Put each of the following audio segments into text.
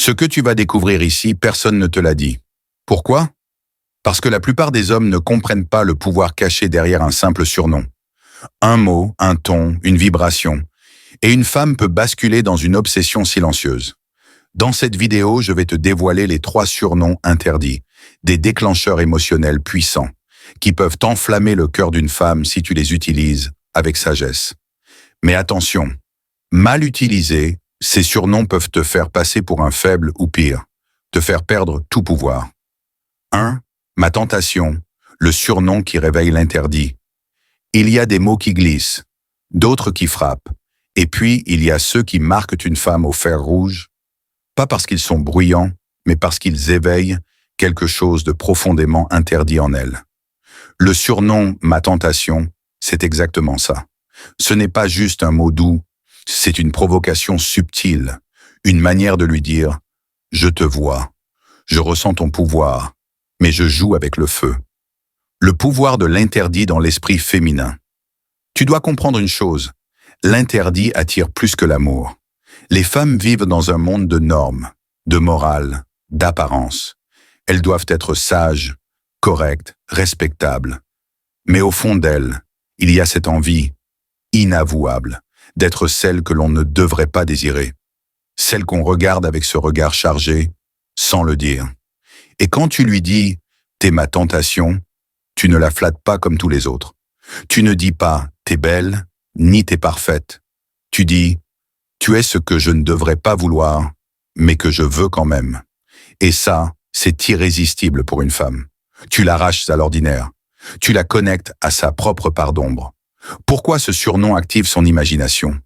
Ce que tu vas découvrir ici, personne ne te l'a dit. Pourquoi? Parce que la plupart des hommes ne comprennent pas le pouvoir caché derrière un simple surnom. Un mot, un ton, une vibration, et une femme peut basculer dans une obsession silencieuse. Dans cette vidéo, je vais te dévoiler les 3 surnoms interdits, des déclencheurs émotionnels puissants, qui peuvent enflammer le cœur d'une femme si tu les utilises avec sagesse. Mais attention, mal utilisés, ces surnoms peuvent te faire passer pour un faible ou pire, te faire perdre tout pouvoir. 1. Ma tentation, le surnom qui réveille l'interdit. Il y a des mots qui glissent, d'autres qui frappent, et puis il y a ceux qui marquent une femme au fer rouge, pas parce qu'ils sont bruyants, mais parce qu'ils éveillent quelque chose de profondément interdit en elle. Le surnom « ma tentation », c'est exactement ça. Ce n'est pas juste un mot doux, c'est une provocation subtile, une manière de lui dire « je te vois, je ressens ton pouvoir, mais je joue avec le feu ». Le pouvoir de l'interdit dans l'esprit féminin. Tu dois comprendre une chose, l'interdit attire plus que l'amour. Les femmes vivent dans un monde de normes, de morale, d'apparence. Elles doivent être sages, correctes, respectables. Mais au fond d'elles, il y a cette envie, inavouable, d'être celle que l'on ne devrait pas désirer. Celle qu'on regarde avec ce regard chargé, sans le dire. Et quand tu lui dis « t'es ma tentation », tu ne la flattes pas comme tous les autres. Tu ne dis pas « t'es belle » ni « t'es parfaite ». Tu dis « tu es ce que je ne devrais pas vouloir, mais que je veux quand même ». Et ça, c'est irrésistible pour une femme. Tu l'arraches à l'ordinaire. Tu la connectes à sa propre part d'ombre. Pourquoi ce surnom active son imagination?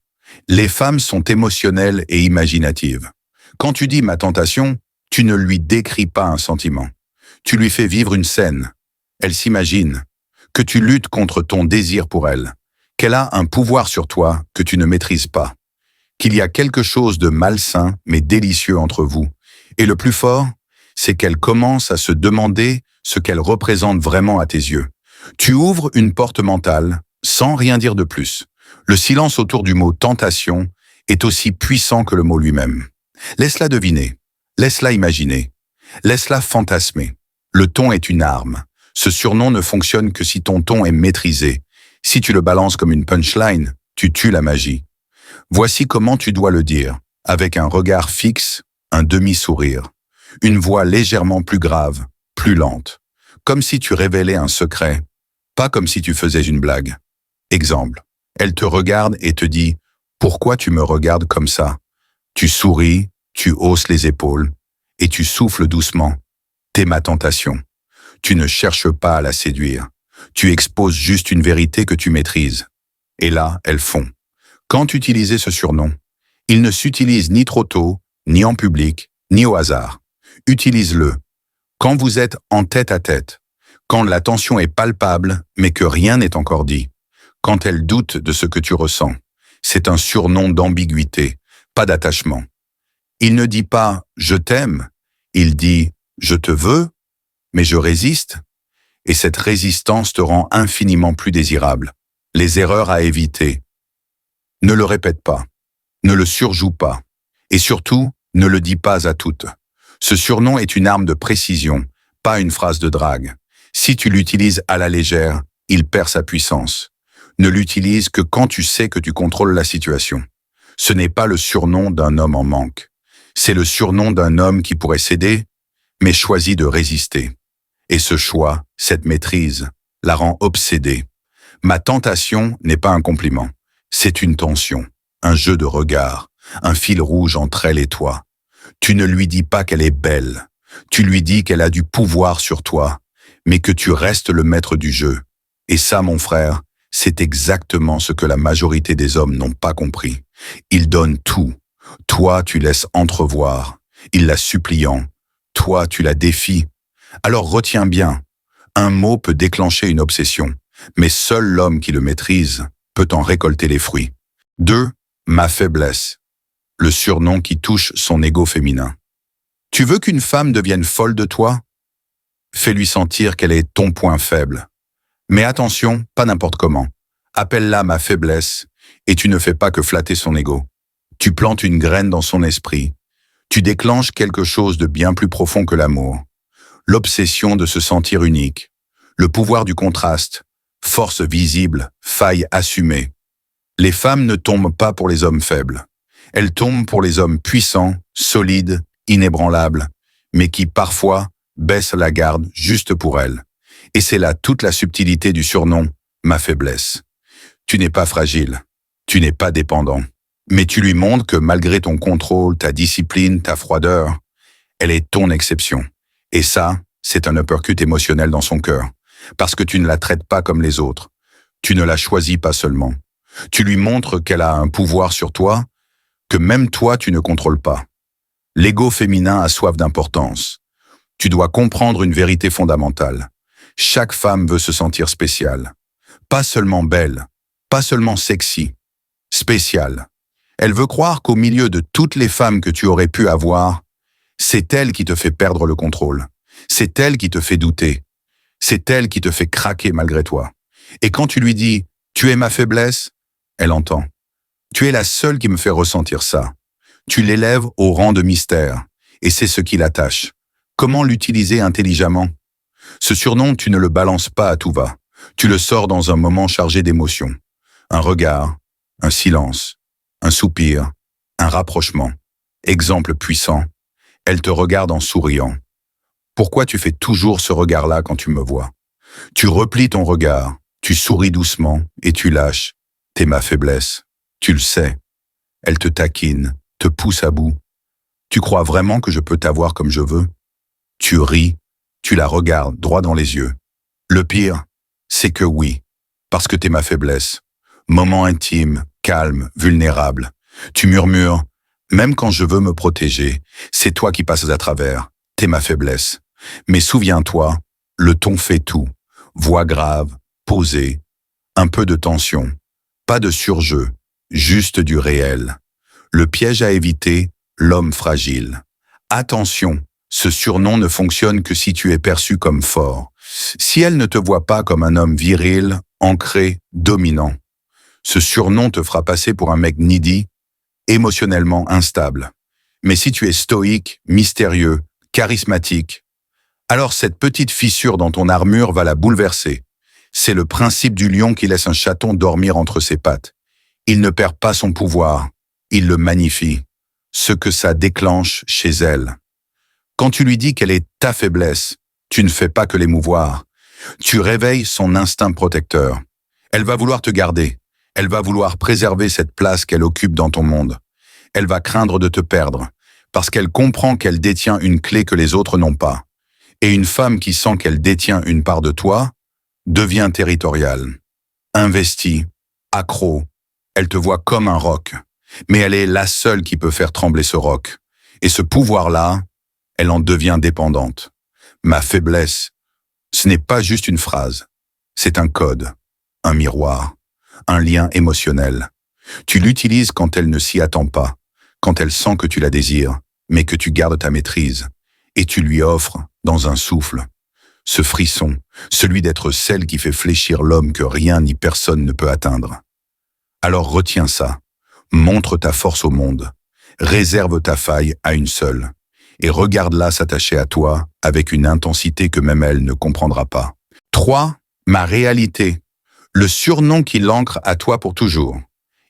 Les femmes sont émotionnelles et imaginatives. Quand tu dis « ma tentation », tu ne lui décris pas un sentiment. Tu lui fais vivre une scène. Elle s'imagine que tu luttes contre ton désir pour elle, qu'elle a un pouvoir sur toi que tu ne maîtrises pas, qu'il y a quelque chose de malsain mais délicieux entre vous. Et le plus fort, c'est qu'elle commence à se demander ce qu'elle représente vraiment à tes yeux. Tu ouvres une porte mentale sans rien dire de plus. Le silence autour du mot « tentation » est aussi puissant que le mot lui-même. Laisse-la deviner, laisse-la imaginer, laisse-la fantasmer. Le ton est une arme. Ce surnom ne fonctionne que si ton ton est maîtrisé. Si tu le balances comme une punchline, tu tues la magie. Voici comment tu dois le dire, avec un regard fixe, un demi-sourire, une voix légèrement plus grave, plus lente, comme si tu révélais un secret, pas comme si tu faisais une blague. Exemple, elle te regarde et te dit « Pourquoi tu me regardes comme ça ?» Tu souris, tu hausses les épaules et tu souffles doucement. T'es ma tentation. Tu ne cherches pas à la séduire. Tu exposes juste une vérité que tu maîtrises. Et là, elle fond. Quand utiliser ce surnom, il ne s'utilise ni trop tôt, ni en public, ni au hasard. Utilise-le. Quand vous êtes en tête-à-tête, quand la tension est palpable, mais que rien n'est encore dit, quand elle doute de ce que tu ressens. C'est un surnom d'ambiguïté, pas d'attachement. Il ne dit pas « je t'aime », il dit « je te veux », mais je résiste, et cette résistance te rend infiniment plus désirable. Les erreurs à éviter. Ne le répète pas, ne le surjoue pas, et surtout, ne le dis pas à toutes. Ce surnom est une arme de précision, pas une phrase de drague. Si tu l'utilises à la légère, il perd sa puissance. Ne l'utilise que quand tu sais que tu contrôles la situation. Ce n'est pas le surnom d'un homme en manque. C'est le surnom d'un homme qui pourrait céder, mais choisit de résister. Et ce choix, cette maîtrise, la rend obsédée. Ma tentation n'est pas un compliment. C'est une tension, un jeu de regard, un fil rouge entre elle et toi. Tu ne lui dis pas qu'elle est belle. Tu lui dis qu'elle a du pouvoir sur toi, mais que tu restes le maître du jeu. Et ça, mon frère, c'est exactement ce que la majorité des hommes n'ont pas compris. Ils donnent tout. Toi, tu laisses entrevoir. Ils la suppliant. Toi, tu la défies. Alors retiens bien, un mot peut déclencher une obsession, mais seul l'homme qui le maîtrise peut en récolter les fruits. 2. Ma faiblesse. Le surnom qui touche son ego féminin. Tu veux qu'une femme devienne folle de toi? Fais-lui sentir qu'elle est ton point faible. Mais attention, pas n'importe comment. Appelle-la ma faiblesse, et tu ne fais pas que flatter son ego. Tu plantes une graine dans son esprit. Tu déclenches quelque chose de bien plus profond que l'amour. L'obsession de se sentir unique. Le pouvoir du contraste. Force visible, faille assumée. Les femmes ne tombent pas pour les hommes faibles. Elles tombent pour les hommes puissants, solides, inébranlables, mais qui parfois baissent la garde juste pour elles. Et c'est là toute la subtilité du surnom « ma faiblesse ». Tu n'es pas fragile, tu n'es pas dépendant, mais tu lui montres que malgré ton contrôle, ta discipline, ta froideur, elle est ton exception. Et ça, c'est un uppercut émotionnel dans son cœur, parce que tu ne la traites pas comme les autres. Tu ne la choisis pas seulement. Tu lui montres qu'elle a un pouvoir sur toi que même toi tu ne contrôles pas. L'ego féminin a soif d'importance. Tu dois comprendre une vérité fondamentale. Chaque femme veut se sentir spéciale. Pas seulement belle, pas seulement sexy, spéciale. Elle veut croire qu'au milieu de toutes les femmes que tu aurais pu avoir, c'est elle qui te fait perdre le contrôle. C'est elle qui te fait douter. C'est elle qui te fait craquer malgré toi. Et quand tu lui dis « tu es ma faiblesse », elle entend. Tu es la seule qui me fait ressentir ça. Tu l'élèves au rang de mystère, et c'est ce qui l'attache. Comment l'utiliser intelligemment? Ce surnom, tu ne le balances pas à tout va. Tu le sors dans un moment chargé d'émotions. Un regard, un silence, un soupir, un rapprochement. Exemple puissant. Elle te regarde en souriant. Pourquoi tu fais toujours ce regard-là quand tu me vois? Tu replies ton regard, tu souris doucement et tu lâches. T'es ma faiblesse. Tu le sais. Elle te taquine, te pousse à bout. Tu crois vraiment que je peux t'avoir comme je veux? Tu ris, tu la regardes droit dans les yeux. Le pire, c'est que oui, parce que t'es ma faiblesse. Moment intime, calme, vulnérable. Tu murmures, même quand je veux me protéger, c'est toi qui passes à travers. T'es ma faiblesse. Mais souviens-toi, le ton fait tout. Voix grave, posée, un peu de tension. Pas de surjeu, juste du réel. Le piège à éviter, l'homme fragile. Attention, ce surnom ne fonctionne que si tu es perçu comme fort. Si elle ne te voit pas comme un homme viril, ancré, dominant. Ce surnom te fera passer pour un mec needy, émotionnellement instable. Mais si tu es stoïque, mystérieux, charismatique, alors cette petite fissure dans ton armure va la bouleverser. C'est le principe du lion qui laisse un chaton dormir entre ses pattes. Il ne perd pas son pouvoir, il le magnifie. Ce que ça déclenche chez elle. Quand tu lui dis qu'elle est ta faiblesse, tu ne fais pas que l'émouvoir. Tu réveilles son instinct protecteur. Elle va vouloir te garder. Elle va vouloir préserver cette place qu'elle occupe dans ton monde. Elle va craindre de te perdre, parce qu'elle comprend qu'elle détient une clé que les autres n'ont pas. Et une femme qui sent qu'elle détient une part de toi, devient territoriale. Investie, accro, elle te voit comme un roc. Mais elle est la seule qui peut faire trembler ce roc. Et ce pouvoir-là, elle en devient dépendante. Ma faiblesse, ce n'est pas juste une phrase. C'est un code, un miroir, un lien émotionnel. Tu l'utilises quand elle ne s'y attend pas, quand elle sent que tu la désires, mais que tu gardes ta maîtrise. Et tu lui offres, dans un souffle, ce frisson, celui d'être celle qui fait fléchir l'homme que rien ni personne ne peut atteindre. Alors retiens ça. Montre ta force au monde, réserve ta faille à une seule, et regarde-la s'attacher à toi avec une intensité que même elle ne comprendra pas. 3. Ma réalité, le surnom qui l'ancre à toi pour toujours.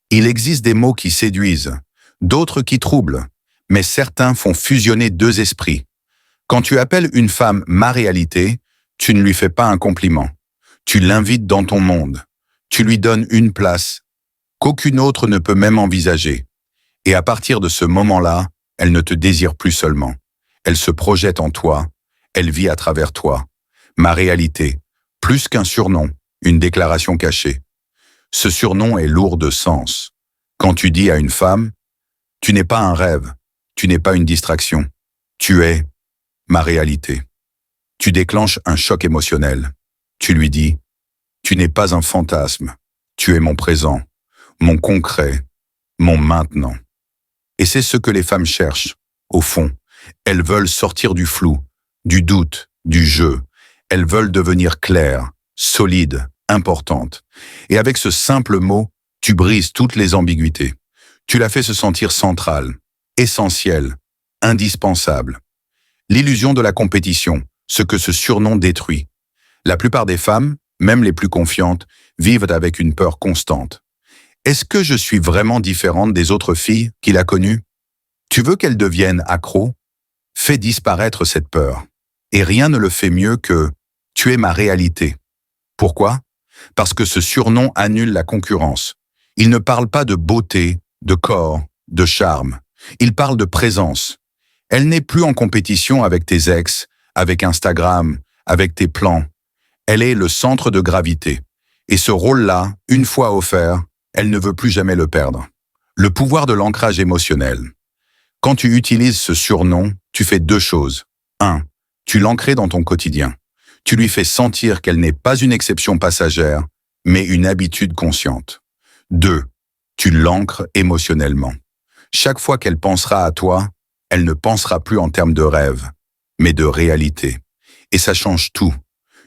Il existe des mots qui séduisent, d'autres qui troublent, mais certains font fusionner deux esprits. Quand tu appelles une femme ma réalité, tu ne lui fais pas un compliment. Tu l'invites dans ton monde, tu lui donnes une place qu'aucune autre ne peut même envisager. Et à partir de ce moment-là, elle ne te désire plus seulement. Elle se projette en toi, elle vit à travers toi. Ma réalité, plus qu'un surnom, une déclaration cachée. Ce surnom est lourd de sens. Quand tu dis à une femme, tu n'es pas un rêve, tu n'es pas une distraction, tu es ma réalité. Tu déclenches un choc émotionnel. Tu lui dis, tu n'es pas un fantasme, tu es mon présent. Mon concret, mon maintenant. Et c'est ce que les femmes cherchent, au fond. Elles veulent sortir du flou, du doute, du jeu. Elles veulent devenir claires, solides, importantes. Et avec ce simple mot, tu brises toutes les ambiguïtés. Tu la fais se sentir centrale, essentielle, indispensable. L'illusion de la compétition, ce que ce surnom détruit. La plupart des femmes, même les plus confiantes, vivent avec une peur constante. Est-ce que je suis vraiment différente des autres filles qu'il a connues? Tu veux qu'elles deviennent accros? Fais disparaître cette peur. Et rien ne le fait mieux que « tu es ma réalité ». Pourquoi? Parce que ce surnom annule la concurrence. Il ne parle pas de beauté, de corps, de charme. Il parle de présence. Elle n'est plus en compétition avec tes ex, avec Instagram, avec tes plans. Elle est le centre de gravité. Et ce rôle-là, une fois offert, elle ne veut plus jamais le perdre. Le pouvoir de l'ancrage émotionnel. Quand tu utilises ce surnom, tu fais deux choses. 1. Tu l'ancres dans ton quotidien. Tu lui fais sentir qu'elle n'est pas une exception passagère, mais une habitude consciente. 2. Tu l'ancres émotionnellement. Chaque fois qu'elle pensera à toi, elle ne pensera plus en termes de rêve, mais de réalité. Et ça change tout.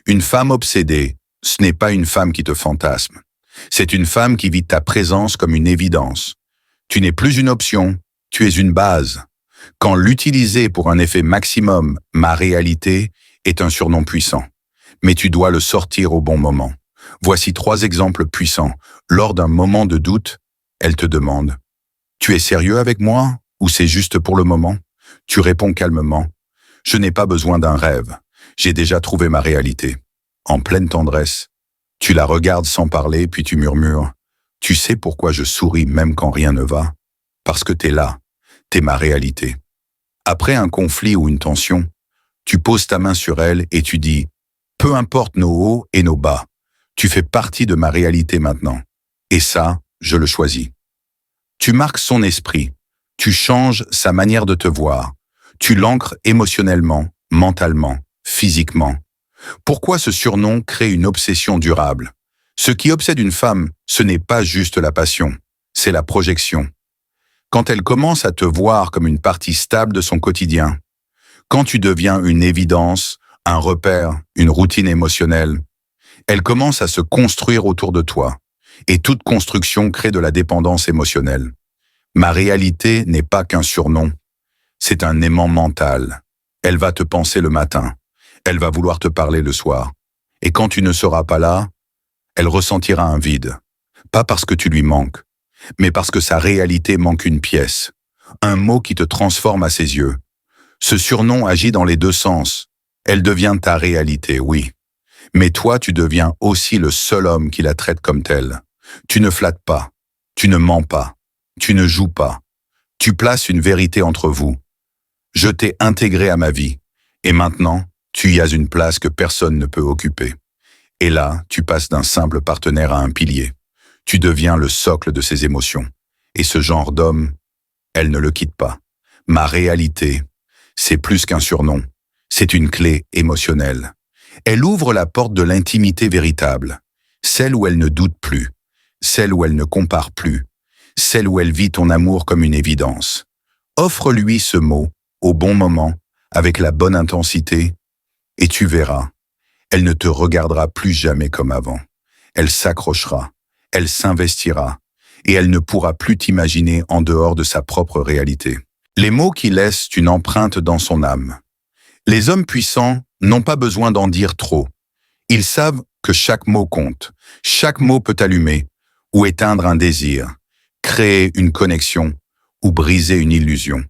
Une femme obsédée, ce n'est pas une femme qui te fantasme. C'est une femme qui vit ta présence comme une évidence. Tu n'es plus une option, tu es une base. Quand l'utiliser pour un effet maximum, ma réalité, est un surnom puissant. Mais tu dois le sortir au bon moment. Voici 3 exemples puissants. Lors d'un moment de doute, elle te demande « Tu es sérieux avec moi ou c'est juste pour le moment ?» Tu réponds calmement « Je n'ai pas besoin d'un rêve. J'ai déjà trouvé ma réalité. » En pleine tendresse, tu la regardes sans parler, puis tu murmures « Tu sais pourquoi je souris même quand rien ne va? Parce que t'es là, t'es ma réalité. » Après un conflit ou une tension, tu poses ta main sur elle et tu dis « Peu importe nos hauts et nos bas, tu fais partie de ma réalité maintenant. Et ça, je le choisis. » Tu marques son esprit, tu changes sa manière de te voir, tu l'ancres émotionnellement, mentalement, physiquement. Pourquoi ce surnom crée une obsession durable? Ce qui obsède une femme, ce n'est pas juste la passion, c'est la projection. Quand elle commence à te voir comme une partie stable de son quotidien, quand tu deviens une évidence, un repère, une routine émotionnelle, elle commence à se construire autour de toi. Et toute construction crée de la dépendance émotionnelle. Ma réalité n'est pas qu'un surnom, c'est un aimant mental. Elle va te penser le matin, elle va vouloir te parler le soir. Et quand tu ne seras pas là, elle ressentira un vide. Pas parce que tu lui manques, mais parce que sa réalité manque une pièce, un mot qui te transforme à ses yeux. Ce surnom agit dans les deux sens. Elle devient ta réalité, oui. Mais toi, tu deviens aussi le seul homme qui la traite comme telle. Tu ne flattes pas, tu ne mens pas, tu ne joues pas. Tu places une vérité entre vous. Je t'ai intégré à ma vie, et maintenant, tu y as une place que personne ne peut occuper. Et là, tu passes d'un simple partenaire à un pilier. Tu deviens le socle de ses émotions. Et ce genre d'homme, elle ne le quitte pas. Ma réalité, c'est plus qu'un surnom. C'est une clé émotionnelle. Elle ouvre la porte de l'intimité véritable, celle où elle ne doute plus, celle où elle ne compare plus, celle où elle vit ton amour comme une évidence. Offre-lui ce mot, au bon moment, avec la bonne intensité, et tu verras, elle ne te regardera plus jamais comme avant. Elle s'accrochera, elle s'investira, et elle ne pourra plus t'imaginer en dehors de sa propre réalité. Les mots qui laissent une empreinte dans son âme. Les hommes puissants n'ont pas besoin d'en dire trop. Ils savent que chaque mot compte. Chaque mot peut allumer ou éteindre un désir, créer une connexion ou briser une illusion.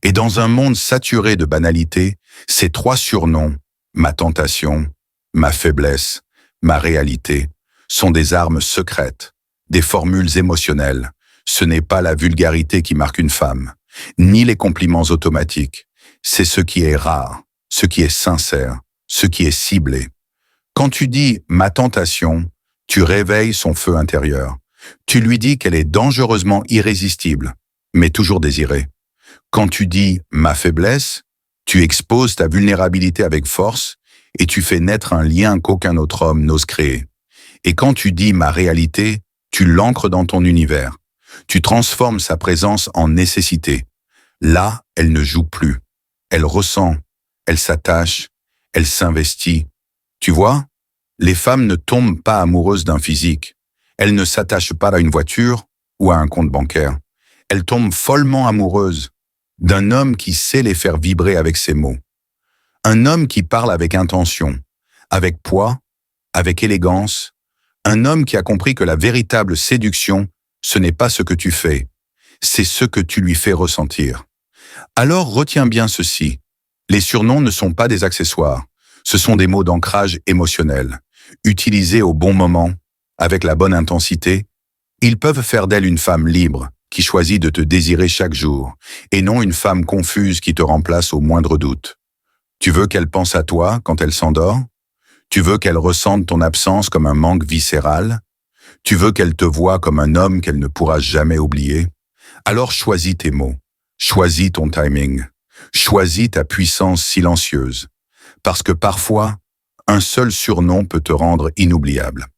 Et dans un monde saturé de banalité, ces 3 surnoms, ma tentation, ma faiblesse, ma réalité, sont des armes secrètes, des formules émotionnelles. Ce n'est pas la vulgarité qui marque une femme, ni les compliments automatiques. C'est ce qui est rare, ce qui est sincère, ce qui est ciblé. Quand tu dis « ma tentation », tu réveilles son feu intérieur. Tu lui dis qu'elle est dangereusement irrésistible, mais toujours désirée. Quand tu dis « ma faiblesse », tu exposes ta vulnérabilité avec force et tu fais naître un lien qu'aucun autre homme n'ose créer. Et quand tu dis « ma réalité », tu l'ancres dans ton univers. Tu transformes sa présence en nécessité. Là, elle ne joue plus. Elle ressent, elle s'attache, elle s'investit. Tu vois, les femmes ne tombent pas amoureuses d'un physique. Elles ne s'attachent pas à une voiture ou à un compte bancaire. Elles tombent follement amoureuses d'un homme qui sait les faire vibrer avec ses mots. Un homme qui parle avec intention, avec poids, avec élégance. Un homme qui a compris que la véritable séduction, ce n'est pas ce que tu fais, c'est ce que tu lui fais ressentir. Alors retiens bien ceci. Les surnoms ne sont pas des accessoires. Ce sont des mots d'ancrage émotionnel. Utilisés au bon moment, avec la bonne intensité, ils peuvent faire d'elle une femme libre, qui choisit de te désirer chaque jour, et non une femme confuse qui te remplace au moindre doute. Tu veux qu'elle pense à toi quand elle s'endort? Tu veux qu'elle ressente ton absence comme un manque viscéral? Tu veux qu'elle te voie comme un homme qu'elle ne pourra jamais oublier? Alors choisis tes mots, choisis ton timing, choisis ta puissance silencieuse, parce que parfois, un seul surnom peut te rendre inoubliable.